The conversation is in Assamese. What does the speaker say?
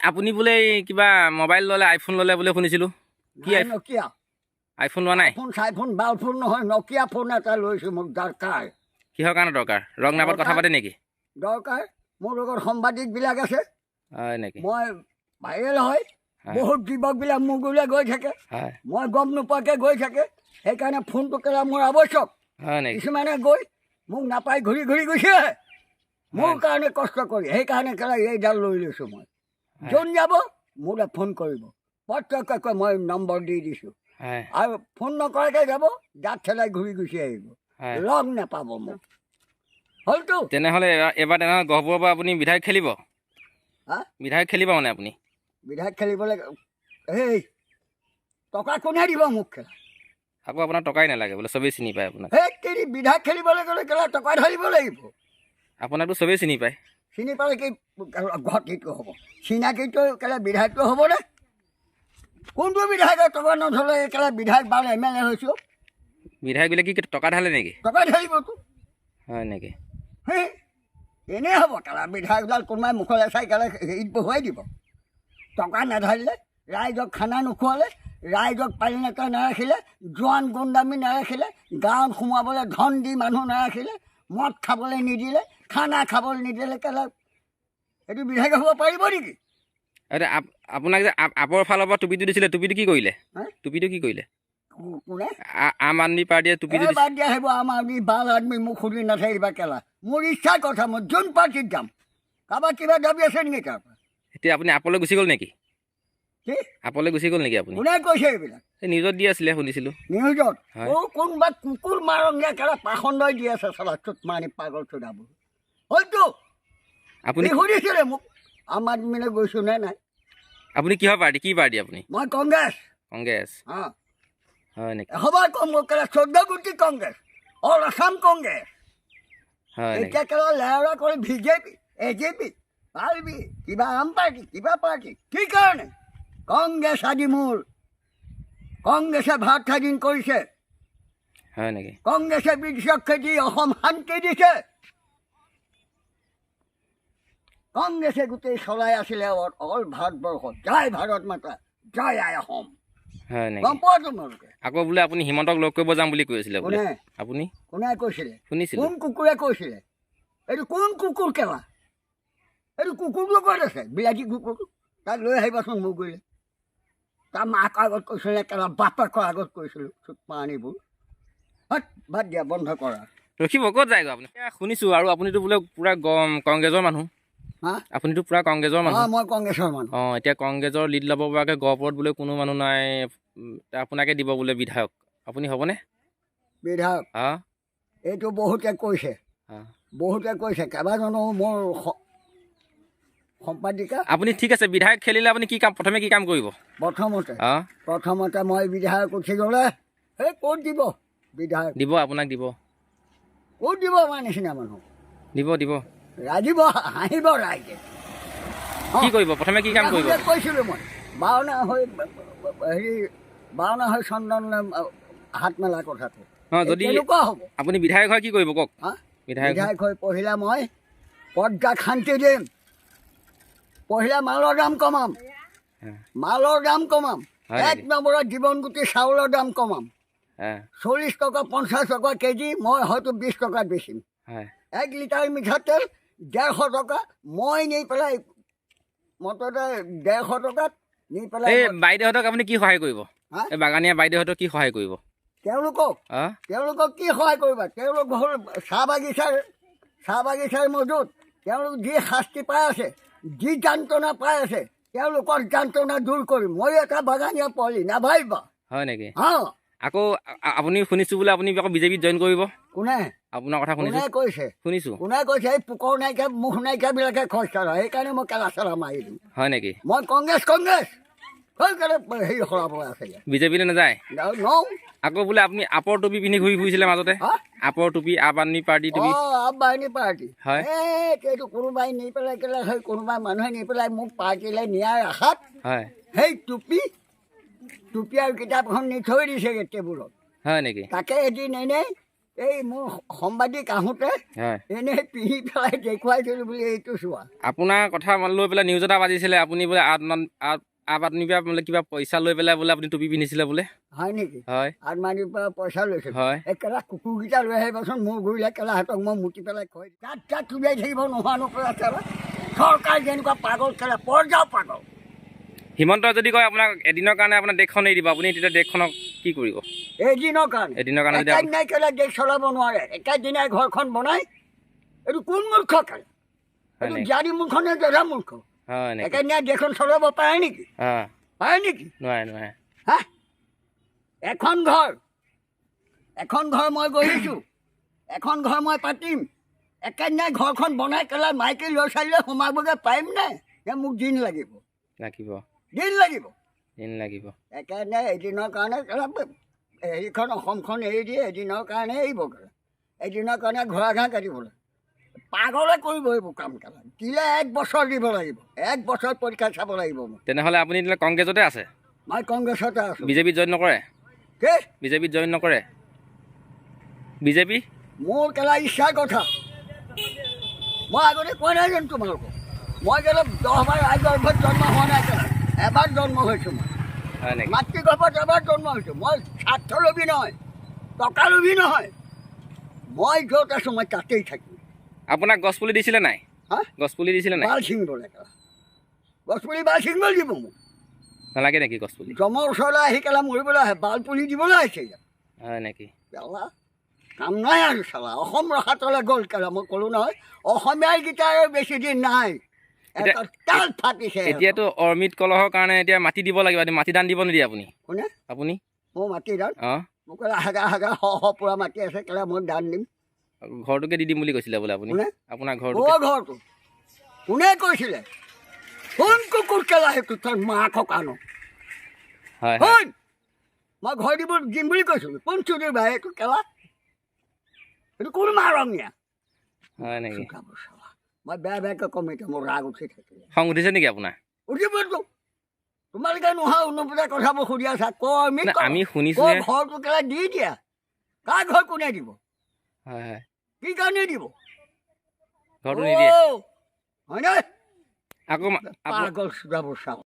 আপুনি বোলে কিবা মোবাইল ল'লে আইফোন ল'লে বোলে শুনিছিলোঁ কি নকিয়া আইফোন লোৱা নাই ফোন চাইফোন বাল ফোন নহয় নকিয়া ফোন এটা লৈছোঁ মোক দৰকাৰ কিহৰ কাৰণে দৰকাৰ ৰং নাপাত কথা পাতে নেকি দৰকাৰ মোৰ লগত সাংবাদিকবিলাক আছে হয় নেকি মই ভাইৰেল হয় বহুত যুৱকবিলাক মোৰ গুৰিলৈ গৈ থাকে হয় মই গম নোপোৱাকৈ গৈ থাকে সেইকাৰণে ফোনটো কেলা মোৰ আৱশ্যক হয় নেকি কিছুমানে গৈ মোক নাপাই ঘূৰি ঘূৰি গৈছে মোৰ কাৰণে কষ্ট কৰি সেইকাৰণে কেলা এইডাল লৈ লৈছোঁ মই যোন যাব মোলৈ ফোন কৰিব প্ৰত্যেককৈ মই নম্বৰ দি দিছোঁ হয় আৰু ফোন নকৰাকৈ যাব দাঁত ঠেলাই ঘূৰি গুচি আহিব হয় লগ নাপাব মোক হ'লতো তেনেহ'লে এবাৰ তেনেহ'লে গহপুৰৰ পৰা আপুনি বিধায়ক খেলিব হা বিধায়ক খেলিব মানে আপুনি বিধায়ক খেলিবলৈ এই টকা কোনে দিব মোক খেলা আকৌ আপোনাৰ টকাই নালাগে বোলে চবেই চিনি পায় আপোনাক সেই কেৰি বিধায়ক খেলিবলৈ গ'লে কেলা টকা ধৰিব লাগিব আপোনাকতো চবেই চিনি পায় চিনি পালে কি ঘটিটো হ'ব চিনাকিটো কেলা বিধায়কটো হ'বনে কোনটো বিধায়কৰ টকা নথলে কেলা বিধায়ক বাৰ MLA হৈছোঁ বিধায়কবিলাক কি টকা ঢালে নেকি টকা ধৰিবতো হয় নেকি হে এনেই হ'ব কেলা বিধায়কডাল কোনোবাই মুখলৈ চাই কেলা হেৰিত বহুৱাই দিব টকা নাধাৰিলে ৰাইজক খানা নোখোৱালে ৰাইজক পালিনেতা নাৰাখিলে জোৱান গুণ্ডামী নাৰাখিলে গাঁৱত সোমাবলৈ ধন দি মানুহ নাৰাখিলে মদ খাবলৈ নিদিলে খানা খাবলৈ নিদিলে কেলা এইটো বিধায়ক হ'ব পাৰিব নেকি এতিয়া আপোনাক যে আপৰ ফালৰ পৰা টুপিটো দিছিলে টুপিটো কি কৰিলে হা? টুপিটো কি কৰিলে কোনে আম আদমি পাৰ্টীয়ে টুপিটো দিছে বাদ দিয়া সেইবোৰ আমাৰ বাল আদমি মোক সুধি নাথাকিবা কেলা মোৰ ইচ্ছাৰ কথা মই যোন পাৰ্টিত যাম কাৰোবাৰ কিবা দাবী আছে নেকি তাৰ পৰা এতিয়া আপুনি আপলৈ গুচি গ'ল নেকি কি আপলৈ গুচি গ'ল নেকি আপুনি কোনে কৈছে এইবিলাক এই নিউজত দি আছিলে শুনিছিলোঁ নিউজত হয়। কোনোবা কুকুৰ মাৰংগীয়া কেলা পাখণ্ডই দি আছে চালা চুট মাৰি পাগল চোদাবোৰ হয়তো আপুনি সুধিছিলে মোক আম আদমিলৈ গৈছোঁ নে নাই আপুনি কিহৰ পাৰ্টি কি পাৰ্টি আপুনি মই কংগ্ৰেছ কংগ্ৰেছ অঁ হয় নেকি এসবাৰ কংগ্ৰেছ কেলা 14 কোটি কংগ্ৰেছ অল আছাম কংগ্ৰেছ হয় নেকি এতিয়া কেলা লেহৰা কৰি বিজেপি AJP পাৰ্বি কিবা আম পাৰ্টি কিবা পাৰ্টি কি কাৰণে কংগ্ৰেছ আদি মূল কংগ্ৰেছে ভাৰত স্বাধীন কৰিছে হয় নেকি কংগ্ৰেছে ব্ৰিটিছক খেদি অসম শান্তি দিছে কংগ্ৰেছে গোটেই চলাই আছিলে অল ভাৰতবৰ্ষত জয় ভাৰত মাতা জয় আই অসম হয় নেকি গম পোৱা তোমালোকে আকৌ বোলে আপুনি হিমন্তক লগ কৰিব যাম বুলি কৈ আছিলে বোলে কোনে আপুনি কোনে কৈছিলে শুনিছিলোঁ কোন কুকুৰে কৈছিলে এইটো কোন কুকুৰ কেলা এইটো কুকুৰটো ক'ত আছে বিলাতী কুকুৰটো তাক লৈ আহিবাচোন মোক গ'লে তাৰ মাক আগত কৈছিলে কেলা বাপেকৰ আগত কৈছিলোঁ চুট পানীবোৰ বাদ দিয়া বন্ধ কৰা ৰখিব ক'ত যায়গৈ আপুনি শুনিছোঁ আৰু আপুনিতো বোলে পূৰা কংগ্ৰেছৰ মানুহ হা আপুনিতো পূৰা কংগ্ৰেছৰ মানুহ অঁ মই কংগ্ৰেছৰ মানুহ অঁ এতিয়া কংগ্ৰেছৰ লিড ল'ব পৰাকৈ গহপুৰত বোলে কোনো মানুহ নাই আপোনাকে দিব বোলে বিধায়ক আপুনি হ'বনে বিধায়ক অঁ এইটো বহুতে কৈছে অঁ বহুতে কৈছে কেইবাজনো মোৰ সম্পাদিকা আপুনি ঠিক আছে বিধায়ক খেলিলে আপুনি কি কাম প্ৰথমে কি কাম কৰিব অঁ প্ৰথমতে মই বিধায়ক উঠি গ'লে এই ক'ত দিব বিধায়ক দিব আপোনাক দিব ক'ত দিব আমাৰ নিচিনা মানুহ দিব দিব ৰাজিব হাঁহিব ৰাইজে কি কৰিব প্ৰথমে কি কাম কৰিব কৈছিলোঁ মই বাওনা হৈ চন্দন হাত মেলা কথাটো অঁ যদি কেনেকুৱা হ'ব আপুনি বিধায়ক হয় কি কৰিব কওক হা বিধায়ক বিধায়ক হৈ পঢ়িলে মই পদগাত শান্তি দিম পঢ়িলে মালৰ দাম কমাম মালৰ দাম কমাম হয় এক নেকি? নম্বৰত জীৱন গুটি চাউলৰ দাম কমাম হয় 40 টকা 50 টকা কেজি মই হয়তো 20 টকাত বেচিম হয় 1 লিটাৰ মিঠাতেল 150 টকা মই নি পেলাই মটতে 150 টকাত নি পেলাই এই বাইদেউহঁতক আপুনি কি সহায় কৰিব হা? এই বাগানীয়া বাইদেউহঁতক কি সহায় কৰিব তেওঁলোকক অঁ কি সহায় কৰিবা তেওঁলোক হ'ল চাহ বাগিচাৰ মজুত তেওঁলোক যি শাস্তি পাই আছে যি যন্ত্ৰণা পাই আছে তেওঁলোকৰ যন্ত্ৰণা দূৰ কৰিম মই এটা বাগানীয়া পোৱালি নাভাবিবা হয় নেকি অঁ আকৌ আপুনি শুনিছোঁ বোলে আপুনি আকৌ বিজেপিত জইন কৰিব কোনে আপোনাৰ কথা কোনে শুনিছোঁ কৈছে শুনিছোঁ কোনে কৈছে এই পোকৰ নাইকিয়া মুখ নাইকিয়াবিলাকে খৰচ কৰা সেইকাৰণে মই কেলা চেলা মাৰি দিম হয় নেকি মই কংগ্ৰেছ সেইকাৰণে হেৰি সলাব আছে বিজেপিলৈ নাযায় নওঁ আকৌ বোলে আপুনি আপৰ টুপি পিন্ধি ঘূৰি ফুৰিছিলে মাজতে হা আপৰ টুপি আম আদমি পাৰ্টি টুপি বাহিনী পাৰ্টি হয়। এইটো কোনোবাই নি পেলাই কেলে সেই কোনোবাই মানুহে নি পেলাই মোক পাৰ্টিলৈ নিয়াৰ আশাত হয় সেই টুপি আৰু কিতাপখন নি থৈ দিছেগৈ টেবুলত হয় নেকি তাকে এদিন এনেই এই মোৰ সাংবাদিক আহোঁতে হয় এনেই পিন্ধি পেলাই দেখুৱাইছিলোঁ বুলি এইটো চোৱা। আপোনাৰ কথা লৈ পেলাই নিউজ এটা বাজিছিলে আপুনি বোলে আপ আদমিৰ পৰা বোলে কিবা পইচা লৈ পেলাই বোলে আপুনি টুপি পিন্ধিছিলে বোলে। হয় নেকি? হয় আলমাৰীৰ পৰা পইচা লৈছোঁ। হয় একেবাৰে কুকুৰকেইটা লৈ আহিবচোন, মোৰ ঘূৰিলে কেলাহঁতক মই মুতি পেলাই খুৱাই তাত তুলিয়াই থাকিব নোহোৱা নকৰা কেলা। চৰকাৰ যেনেকুৱা পাগল কেলা, পৰ্যায় পাগল। হিমন্ত যদি কয় আপোনাক এদিনৰ কাৰণে আপোনাৰ দেশখন এৰি দিব, আপুনি তেতিয়া দেশখনক কি কৰিব? এদিনৰ কাৰণে যদি একেদিনাই কেলা দেশ চলাব নোৱাৰে, একেদিনাই ঘৰখন বনাই। এইটো কোন মূৰ্খ কেলা? এইটো জাৰি মূৰ্খ নে জধা মূৰ্খ? হয় নেকি? একেদিনাই দেশখন চলাব পাৰে নেকি? পাৰে নেকি? নোৱাৰে। হা, এখন ঘৰ মই গঢ়িছোঁ, এখন ঘৰ মই পাতিম, একেদিনাই ঘৰখন বনাই পেলাই মাইকী ল'ৰা ছোৱালীলৈ সোমাবগৈ পাৰিম নে মোক দিন লাগিব? দিন লাগিব। একেদিনাই এদিনৰ কাৰণে হেৰিখন অসমখন এৰি দিয়ে, এদিনৰ কাৰণে এৰিব কেলা। এদিনৰ কাৰণে ঘোঁৰা ঘাঁহ কাটিবলৈ পাগলে কৰিব এইবোৰ কাম কেলা। দিলে 1 বছৰ দিব লাগিব, 1 বছৰ পৰীক্ষা চাব লাগিব। মোক তেনেহ'লে আপুনি এতিয়া কংগ্ৰেছতে আছে? মই কংগ্ৰেছতে আছোঁ। বিজেপিত জইন নকৰে? কি বিজেপিত জইন নকৰে? বিজেপি মোৰ কেলা ইচ্ছাৰ কথা। মই আগতে কোৱা নাই জানো তোমালোকক? মই কেলা 10 বাৰ ৰাইজৰ ঘৰত জন্ম হোৱা নাই কেলা, এবাৰ জন্ম হৈছোঁ মই। হয় নেকি? মাতৃগৰ্ভত এবাৰ জন্ম হৈছোঁ। মই স্বাৰ্থলোভী নহয়, টকা লোভী নহয়। মই য'ত আছোঁ মই তাতেই থাকিম। আপোনাক গছপুলি দিছিলে নাই? হা, গছপুলি দিছিলে নাই? বাল ছিঙিবলৈ কেলা, গছপুলি বাল ছিঙিবলৈ দিব মোক। নালাগে নেকি গছপুলি? জমৰ ওচৰলৈ আহি কেলা মৰিবলৈ আহে, বাল পুলি দিবলৈ আহিছে ইয়াত হয় নেকি? কেলা। কাম নাই আৰু চালা, অসম ৰখাতলৈ গ'ল কেলা। মই ক'লোঁ নহয়, অসমীয়াৰকেইটা আৰু বেছি দিন নাই। এটা তাল ফাটিছে। এতিয়াতো অমিত কলহৰ কাৰণে এতিয়া মাটি দিব লাগিব, মাটি দান দিব নিদিয়ে আপুনি? কোনে? আপুনি? মোৰ মাটি দান? অঁ মোক ক'লে হাগা পুৰা মাটি আছে কেলা, মই দান দিম। ঘৰটোকে দি দিম বুলি কৈছিলে বোলে আপুনি? কোনে? আপোনাৰ ঘৰটো? ঘৰটো কোনে কৈছিলে? কোন কুকুৰ কেলা সেইটো তোৰ মাকক আনো? হয় শুন, মই ঘৰ দিম বুলি কৈছিলোঁ। কোন চুৰিৰ ভাই এইটো কেলা? এইটো কোন মাৰঙীয়া? হয় নেকি? মই বেয়াকৈ কম এতিয়া, মোৰ ৰাগ উঠি থাকিলে। খং উঠিছে নেকি আপোনাৰ? উঠিবতো। তোমালোকে নোহোৱা উন্নপূজা কথাবোৰ সুধি আছা। আমি শুনিছোঁ ঘৰটো কেলা দি দিয়া। কাৰ ঘৰ কোনে দিব? হয় কি কাৰণে দিব? ঘৰটো নিদিয়ে? হয়নে? আকৌ পাগল চোদাবোৰ চাওঁ।